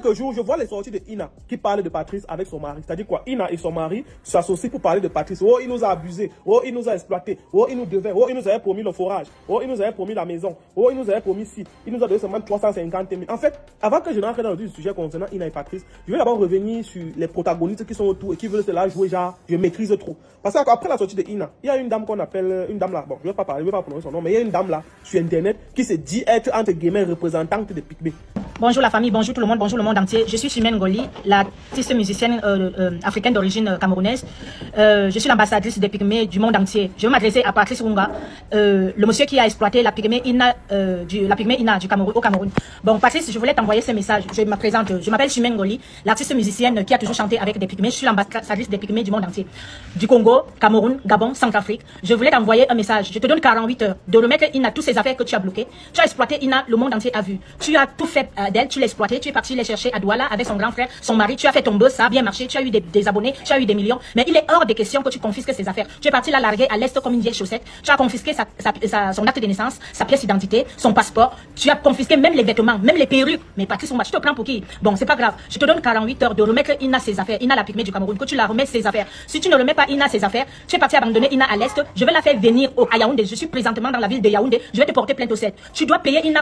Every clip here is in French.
quelques jours, je vois les sorties de Ina qui parle de Patrice avec son mari. C'est-à-dire quoi? Ina et son mari s'associent pour parler de Patrice. Oh, il nous a abusé. Oh, il nous a exploité. Oh, il nous devait. Oh, il nous avait promis le forage. Oh, il nous avait promis la maison. Oh, il nous avait promis ci. Il nous a donné seulement 350 000. En fait, avant que je n'entre dans le sujet concernant Ina et Patrice, je vais d'abord revenir sur les protagonistes qui sont autour et qui veulent se la jouer genre, je maîtrise trop. Parce qu'après la sortie de Ina, il y a une dame qu'on appelle, une dame là, bon, je ne vais pas parler, je ne vais pas prononcer son nom, mais il y a une dame là, sur Internet, qui se dit être, entre guillemets, représentante des Pygmées. Bonjour la famille, bonjour tout le monde, bonjour le monde entier. Je suis Chimène Ngoli, l'artiste musicienne africaine d'origine camerounaise. Je suis l'ambassadrice des Pygmées du monde entier. Je veux m'adresser à Patrice Runga, le monsieur qui a exploité la Pygmée Ina, du Cameroun, au Cameroun. Bon, Patrice, je voulais t'envoyer ce message. Je me présente. Je m'appelle Chimène Ngoli, l'artiste musicienne qui a toujours chanté avec des Pygmées. Je suis l'ambassadrice des Pygmées du monde entier. Du Congo, Cameroun, Gabon, Centrafrique. Je voulais t'envoyer un message. Je te donne 48 heures de remettre Ina toutes ces affaires que tu as bloquées. Tu as exploité Ina, le monde entier a vu. Tu as tout fait d'elle, tu l'as exploité, tu es parti les chercher à Douala avec son grand frère, son mari, tu as fait ton buzz, ça a bien marché, tu as eu des abonnés, tu as eu des millions, mais il est hors des questions que tu confisques ses affaires. Tu es parti la larguer à l'est comme une vieille chaussette, tu as confisqué son acte de naissance, sa pièce d'identité, son passeport, tu as confisqué même les vêtements, même les perruques. Mais Patrice, tu te prends pour qui? Bon, c'est pas grave, je te donne 48 heures de remettre Ina ses affaires, Ina la Pygmée du Cameroun, que tu la remets ses affaires. Si tu ne remets pas Ina ses affaires, tu es parti abandonner Ina à l'est, je vais la faire venir à Yaoundé, je suis présentement dans la ville de Yaoundé, je vais te porter plainte au 7. Tu dois payer Ina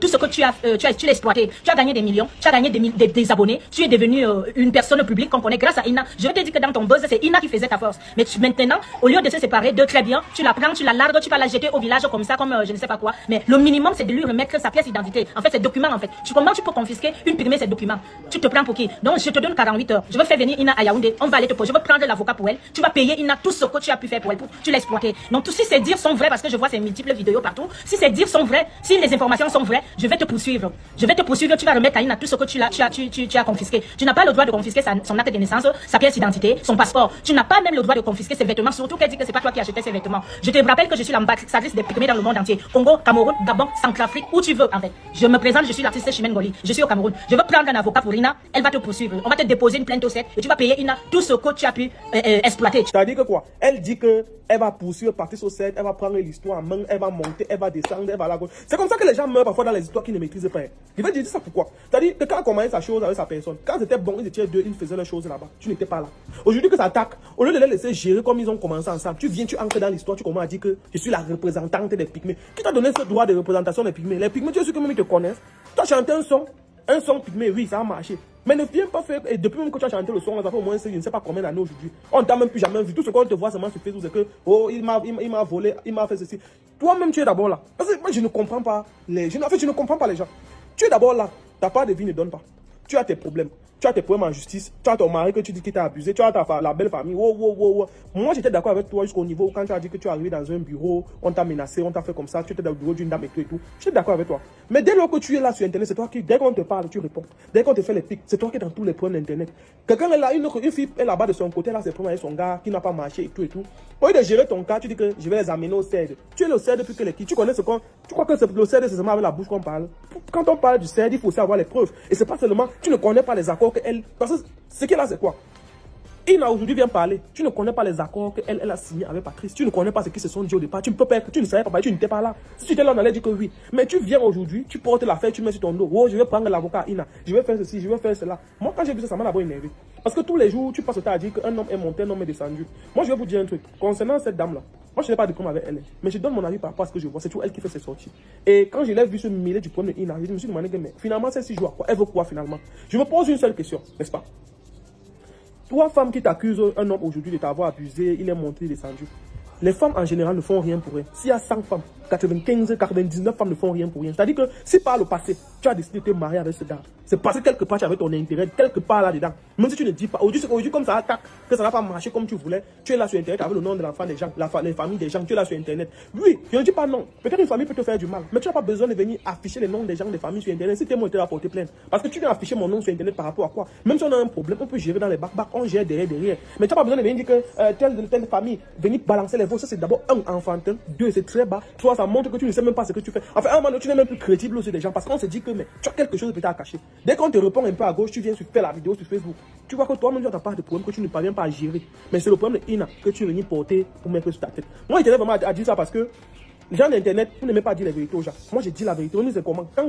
tout ce que tu l'as exploité, tu as gagné des millions, tu as gagné des abonnés, tu es devenu une personne publique qu'on connaît grâce à Ina. Je vais te dire que dans ton buzz, c'est Ina qui faisait ta force. Mais maintenant, au lieu de se séparer de très bien, tu la prends, tu la largues, tu vas la jeter au village comme ça, comme je ne sais pas quoi. Mais le minimum, c'est de lui remettre sa pièce d'identité. En fait, ses documents, en fait. Comment tu peux confisquer une Pygmée, ses documents? Tu te prends pour qui? Donc, je te donne 48 heures. Je vais faire venir Ina à Yaoundé. On va aller te poser. Je vais prendre l'avocat pour elle. Tu vas payer Ina tout ce que tu as pu faire pour elle. Tu l'as exploité. Donc, si ces dires sont vrais, parce que je vois ces multiples vidéos partout, si ces dires sont vrais, si les informations sont vraies, je vais te poursuivre. Je vais te poursuivre. Tu vas remettre à Ina tout ce que tu as confisqué. Tu n'as pas le droit de confisquer son acte de naissance, sa pièce d'identité, son passeport. Tu n'as pas même le droit de confisquer ses vêtements, surtout qu'elle dit que c'est pas toi qui as acheté ses vêtements. Je te rappelle que je suis l'ambassadrice des Pygmées dans le monde entier. Congo, Cameroun, Gabon, Centrafrique, où tu veux en fait. Je me présente, je suis l'artiste Chimène Ngoli. Je suis au Cameroun. Je veux prendre un avocat pour Ina. Elle va te poursuivre. On va te déposer une plainte au 7 et tu vas payer Ina tout ce que tu as pu exploiter. C'est-à-dire que quoi? Elle dit que elle va poursuivre Patrice au 7, elle va prendre l'histoire en main, elle va monter, elle va descendre, elle va à la gauche. C'est comme ça que les gens meurent parfois dans les histoires qu'ils ne maîtrisent pas. Je vais te dire ça pourquoi. C'est-à-dire que quand on commençait sa chose avec sa personne, quand c'était bon, ils étaient deux, ils faisaient leurs choses là-bas. Tu n'étais pas là. Aujourd'hui que ça attaque, au lieu de les laisser gérer comme ils ont commencé ensemble, tu viens, tu entres dans l'histoire, tu commences à dire que je suis la représentante des Pygmées. Qui t'a donné ce droit de représentation des Pygmées? Les Pygmées, tu es sûr que même ils te connaissent. Tu as chanté un son Pygmée, oui, ça a marché. Mais ne viens pas faire, et depuis même que tu as chanté le son, ça fait au moins, je ne sais pas combien d'années aujourd'hui. On t'a même plus jamais vu. Tout ce qu'on te voit seulement sur Facebook, c'est que, oh, il m'a volé, il m'a fait ceci. Toi-même, tu es d'abord là. Parce que moi, je ne comprends pas les gens. En fait, je ne comprends pas les gens. Tu es d'abord là. Ta part de vie ne donne pas. Tu as tes problèmes. Tu as tes problèmes en justice. Tu as ton mari que tu dis qu'il t'a abusé. Tu as la belle famille. Moi, j'étais d'accord avec toi jusqu'au niveau où quand tu as dit que tu es arrivé dans un bureau, on t'a menacé, on t'a fait comme ça. Tu étais dans le bureau d'une dame et tout et tout. J'étais d'accord avec toi. Mais dès lors que tu es là sur Internet, c'est toi qui, dès qu'on te parle, tu réponds. Dès qu'on te fait les pics, c'est toi qui es dans tous les problèmes d'Internet. Quelqu'un est là, une fille est là-bas de son côté, là, c'est problèmes avec son gars qui n'a pas marché et tout et tout. Au lieu de gérer ton cas, tu dis que je vais les amener au CED. Tu es le CED depuis que les qui. Tu connais ce qu'on. Tu crois que le CED, c'est seulement avec la bouche qu'on parle. Quand on parle du CED, il faut aussi avoir les preuves. Et c'est pas seulement, tu ne connais pas les accords qu'elle. Parce que ce qui est là, c'est quoi? Ina aujourd'hui vient parler. Tu ne connais pas les accords qu'elle a signés avec Patrice. Tu ne connais pas ce qui se sont dit au départ. Tu ne peux pas, tu ne savais pas, tu n'étais pas là. Si tu étais là, on allait dire que oui. Mais tu viens aujourd'hui, tu portes l'affaire, tu mets sur ton dos. Oh, je vais prendre l'avocat Ina. Je vais faire ceci, je vais faire cela. Moi, quand j'ai vu ça, ça m'a d'abord énervé. Parce que tous les jours, tu passes le temps à dire qu'un homme est monté, un homme est descendu. Moi, je vais vous dire un truc. Concernant cette dame-là, moi, je n'ai pas de problème avec elle. Mais je donne mon avis par rapport à ce que je vois. C'est toujours elle qui fait ses sorties. Et quand je l'ai vu se mêler du problème de Ina, je me suis demandé que, mais finalement, celle-ci joue à quoi? Elle veut quoi finalement? Je me pose une seule question, n'est-ce pas? Toi, femme qui t'accuse un homme aujourd'hui de t'avoir abusé, il est monté, il est descendu. Les femmes en général ne font rien pour rien. S'il y a 100 femmes, 95, 99 femmes ne font rien pour rien. C'est-à-dire que si par le passé, tu as décidé de te marier avec ce gars, c'est parce que quelque part tu avais ton intérêt, quelque part là-dedans. Même si tu ne dis pas, aujourd'hui comme ça attaque, que ça n'a pas marché comme tu voulais, tu es là sur Internet avec le nom de l'enfant des gens, les familles des gens, tu es là sur Internet. Oui, je ne dis pas non. Peut-être une famille peut te faire du mal, mais tu n'as pas besoin de venir afficher les noms des gens, des familles sur Internet. Si tu es moi, tu vas porter plainte. Parce que tu viens afficher mon nom sur Internet par rapport à quoi? Même si on a un problème, on peut gérer dans les bacs, on gère derrière. Mais tu n'as pas besoin de venir dire que telle famille, venir balancer les voix. Ça, c'est d'abord un enfantin, deux, c'est très bas, trois, ça montre que tu ne sais même pas ce que tu fais. Enfin, à un moment, tu n'es même plus crédible aussi des gens parce qu'on se dit que mais, tu as quelque chose de peut-être à cacher. Dès qu'on te répond un peu à gauche, tu viens faire la vidéo sur Facebook. Tu vois que toi-même, tu n'as pas de problème que tu ne parviens pas à gérer. Mais c'est le problème de Ina que tu es venu porter pour mettre sur ta tête. Moi, je tenais vraiment à dire ça parce que les gens d'Internet, vous n'aimez pas dire la vérité aux gens. Moi, j'ai dit la vérité. On dit c'est comment quand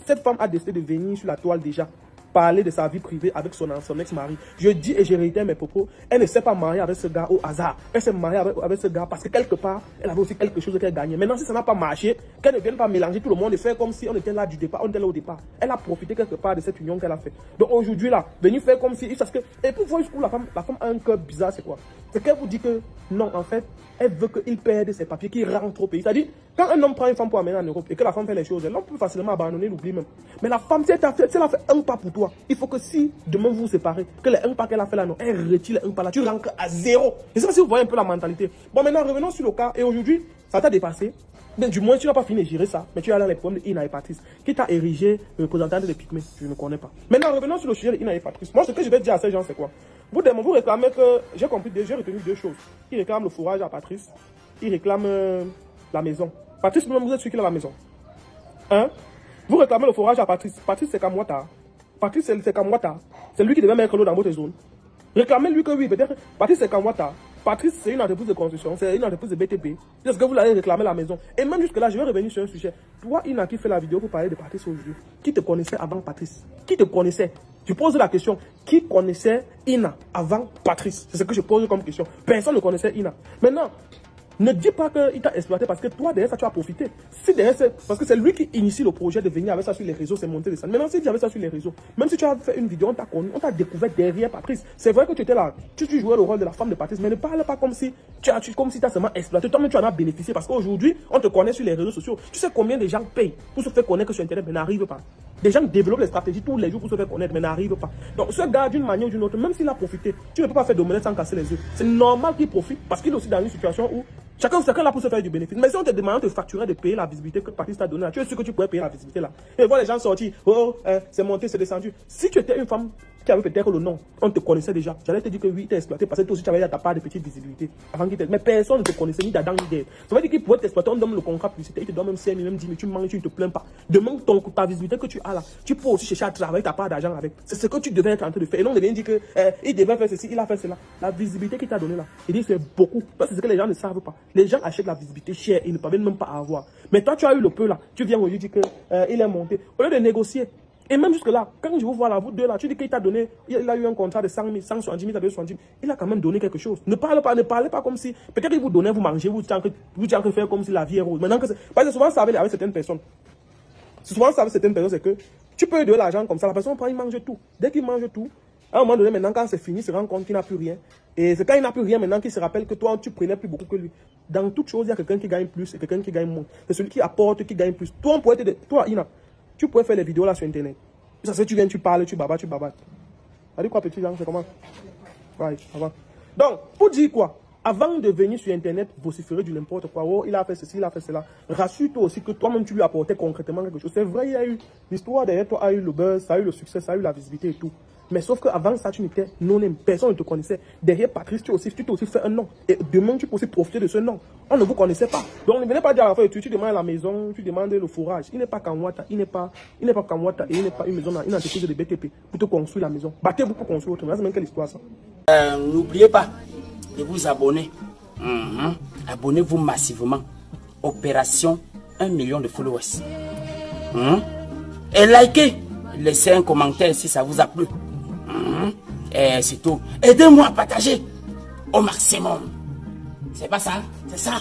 cette femme a décidé de venir sur la toile déjà, parler de sa vie privée avec son ex-mari. Je dis et je réitère mes propos, elle ne s'est pas mariée avec ce gars au hasard. Elle s'est mariée avec ce gars parce que quelque part, elle avait aussi quelque chose qu'elle gagnait. Maintenant, si ça n'a pas marché, qu'elle ne vienne pas mélanger tout le monde et faire comme si on était là du départ, on était là au départ. Elle a profité quelque part de cette union qu'elle a fait. Donc aujourd'hui, là, venir faire comme si... Parce que, et pour voir jusqu'où la femme a un cœur bizarre, c'est quoi? C'est qu'elle vous dit que non, en fait, elle veut qu'il perde ses papiers, qu'il rentre au pays. C'est-à-dire, quand un homme prend une femme pour amener en Europe et que la femme fait les choses, l'homme peut facilement abandonner, l'oublie même. Mais la femme, si elle a fait un pas pour toi, il faut que si demain vous vous séparez, que les un pas qu'elle a fait là, non, elle retire les un pas là, tu rentres à zéro. Et c'est pas si vous voyez un peu la mentalité. Bon, maintenant, revenons sur le cas. Et aujourd'hui, ça t'a dépassé. Mais du moins, tu n'as pas fini de gérer ça. Mais tu as là les problèmes de Ina et Patrice. Qui t'a érigé représentante des Pygmées? Je ne connais pas. Maintenant, revenons sur le sujet de Ina et Patrice. Moi, ce que je vais dire à ces gens, c'est quoi? Vous réclamez que... J'ai retenu deux choses. Ils réclament le fourrage à Patrice. Ils réclament la maison. Patrice, vous êtes sûr qu'il a la maison? Hein? Vous réclamez le fourrage à Patrice. Patrice, c'est Kamwata. Patrice, c'est Kamwata. C'est lui qui devait mettre l'eau dans votre zone. Réclamez-lui que oui, peut-être. Patrice, c'est Kamwata. Patrice, c'est une entreprise de construction, c'est une entreprise de BTP. Est-ce que vous allez réclamer la maison? Et même jusque-là, je vais revenir sur un sujet. Toi, Ina, qui fait la vidéo pour parler de Patrice aujourd'hui, qui te connaissait avant Patrice? Qui te connaissait? Je pose la question. Qui connaissait Ina avant Patrice? C'est ce que je pose comme question. Personne ne connaissait Ina. Maintenant, ne dis pas qu'il t'a exploité parce que toi, derrière ça, tu as profité. Si derrière, parce que c'est lui qui initie le projet de venir avec ça sur les réseaux, c'est monter les salles. Maintenant, si tu avais ça sur les réseaux, même si tu as fait une vidéo, on t'a connu, on t'a découvert derrière Patrice. C'est vrai que tu étais là, tu jouais le rôle de la femme de Patrice, mais ne parle pas comme si tu as seulement exploité. Toi-même, tu en as bénéficié parce qu'aujourd'hui, on te connaît sur les réseaux sociaux. Tu sais combien de gens payent pour se faire connaître sur Internet, mais n'arrivent pas. Des gens développent les stratégies tous les jours pour se faire connaître, mais n'arrivent pas. Donc, ce gars, d'une manière ou d'une autre, même s'il a profité, tu ne peux pas faire d'omelette sans casser les œufs. C'est normal qu'il profite parce qu'il est aussi dans une situation où chacun là pour se faire du bénéfice. Mais si on te demande de facturer, de payer la visibilité que Patrice t'a donnée, tu es sûr que tu pourrais payer la visibilité là. Et voir les gens sortir, c'est monté, c'est descendu. Si tu étais une femme qui avait peut-être le nom, on te connaissait déjà. J'allais te dire que oui, tu es exploité parce que toi aussi tu avais ta part de petite visibilité avant qu'il t'aide. Mais personne ne te connaissait ni d'Adam ni d'Ève. Ça veut dire qu'il pourrait t'exploiter, on donne le contrat publicitaire, il te donne même 5 000, même 10 000, tu manges, tu ne te plains pas. Demain, ta visibilité que tu as là, tu peux aussi chercher à travailler ta part d'argent avec. C'est ce que tu devais être en train de faire. Et non, on devait dire que il devait faire ceci, il a fait cela. La visibilité qu'il t'a donnée là, il dit c'est beaucoup. Parce que c'est ce que les gens ne savent pas. Les gens achètent la visibilité chère et ils ne parviennent même pas à avoir. Mais toi, tu as eu le peu là, tu viens aujourd'hui dire que il est monté. Au lieu de négocier. Et même jusque-là, quand je vous vois là, vous deux là, tu dis qu'il t'a donné, il a eu un contrat de 100 000, 170 000, 270 000. Il a quand même donné quelque chose. Ne parlez pas comme si, peut-être il vous donnait, vous mangez, vous tiens que faire comme si la vie est rose. Maintenant que parce que souvent ça avec certaines personnes. Souvent ça avec certaines personnes, c'est que tu peux lui donner l'argent comme ça, la personne prend, il mange tout. Dès qu'il mange tout, à un moment donné, maintenant quand c'est fini, il se rend compte qu'il n'a plus rien. Et c'est quand il n'a plus rien maintenant qu'il se rappelle que toi, tu prenais plus beaucoup que lui. Dans toute chose, il y a quelqu'un qui gagne plus et quelqu'un qui gagne moins. C'est celui qui apporte, qui gagne plus. Toi, on pourrait toi, Ina, tu pourrais faire les vidéos là sur Internet. Ça c'est tu viens, tu parles, tu babates. Ça dit quoi, petit Jean, c'est comment? Ouais, avant. Donc, pour dire quoi? Avant de venir sur Internet, vociférer du n'importe quoi, oh, il a fait ceci, il a fait cela. Rassure-toi aussi que toi-même, tu lui apportais concrètement quelque chose. C'est vrai, il y a eu l'histoire derrière toi, a eu le buzz, ça a eu le succès, ça a eu la visibilité et tout. Mais sauf qu'avant ça, tu n'étais non-aimé. Personne ne te connaissait. Derrière Patrice, tu t'es aussi fait un nom. Et demain, tu peux aussi profiter de ce nom. On ne vous connaissait pas. Donc, ne venez pas dire à la fin, tu demandes la maison, tu demandes le fourrage. Il n'est pas Kamwata, il n'est pas Kamwata et il n'est pas une maison, une entreprise de BTP pour te construire la maison. Battez-vous pour construire autrement. C'est même quelle histoire ça? N'oubliez pas de vous abonner. Abonnez-vous massivement. Opération 1 million de followers. Et likez. Laissez un commentaire si ça vous a plu. Et c'est tout. Aidez-moi à partager au maximum. C'est pas ça? C'est ça.